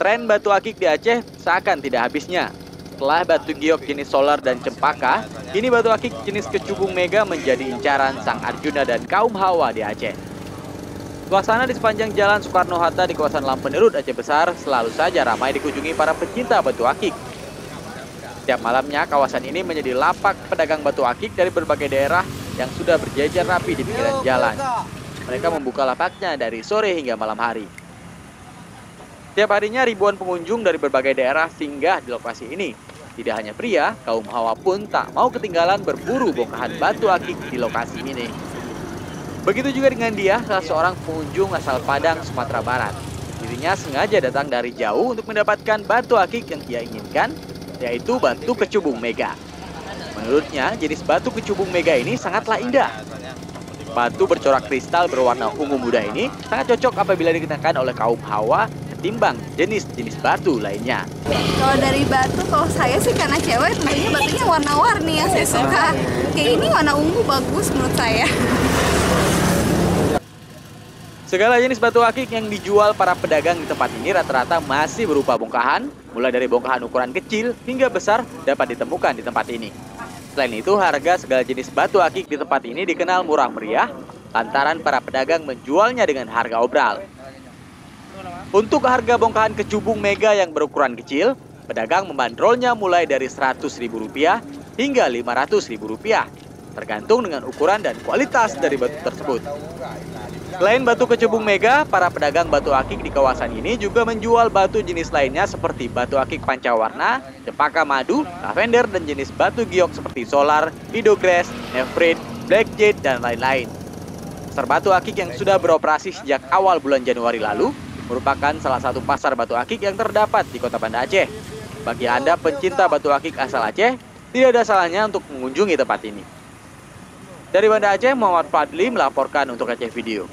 Tren batu akik di Aceh seakan tidak habisnya. Setelah batu giok jenis solar dan cempaka, kini batu akik jenis kecubung mega menjadi incaran sang Arjuna dan kaum Hawa di Aceh. Suasana di sepanjang Jalan Soekarno-Hatta di kawasan Lampenerut Aceh Besar selalu saja ramai dikunjungi para pecinta batu akik. Setiap malamnya, kawasan ini menjadi lapak pedagang batu akik dari berbagai daerah yang sudah berjejer rapi di pinggiran jalan. Mereka membuka lapaknya dari sore hingga malam hari. Setiap harinya ribuan pengunjung dari berbagai daerah singgah di lokasi ini. Tidak hanya pria, kaum Hawa pun tak mau ketinggalan berburu bongkahan batu akik di lokasi ini. Begitu juga dengan dia, salah seorang pengunjung asal Padang, Sumatera Barat. Dirinya sengaja datang dari jauh untuk mendapatkan batu akik yang ia inginkan, yaitu batu kecubung mega. Menurutnya, jenis batu kecubung mega ini sangatlah indah. Batu bercorak kristal berwarna ungu muda ini sangat cocok apabila dikenakan oleh kaum Hawa ketimbang jenis-jenis batu lainnya. Kalau dari batu, kalau saya sih karena cewek, makanya batunya warna-warni yang saya suka. Kayak ini warna ungu bagus menurut saya. Segala jenis batu akik yang dijual para pedagang di tempat ini rata-rata masih berupa bongkahan, mulai dari bongkahan ukuran kecil hingga besar dapat ditemukan di tempat ini. Selain itu, harga segala jenis batu akik di tempat ini dikenal murah meriah, lantaran para pedagang menjualnya dengan harga obral. Untuk harga bongkahan kecubung mega yang berukuran kecil, pedagang membandrolnya mulai dari Rp100.000 hingga Rp500.000, tergantung dengan ukuran dan kualitas dari batu tersebut. Selain batu kecubung mega, para pedagang batu akik di kawasan ini juga menjual batu jenis lainnya seperti batu akik pancawarna, cempaka madu, lavender, dan jenis batu giok seperti solar, hidrogras, nefrit, black jade, dan lain-lain. Pasar batu akik yang sudah beroperasi sejak awal bulan Januari lalu merupakan salah satu pasar batu akik yang terdapat di Kota Banda Aceh. Bagi Anda pencinta batu akik asal Aceh, tidak ada salahnya untuk mengunjungi tempat ini. Dari Banda Aceh, Muhammad Fadli melaporkan untuk Aceh Video.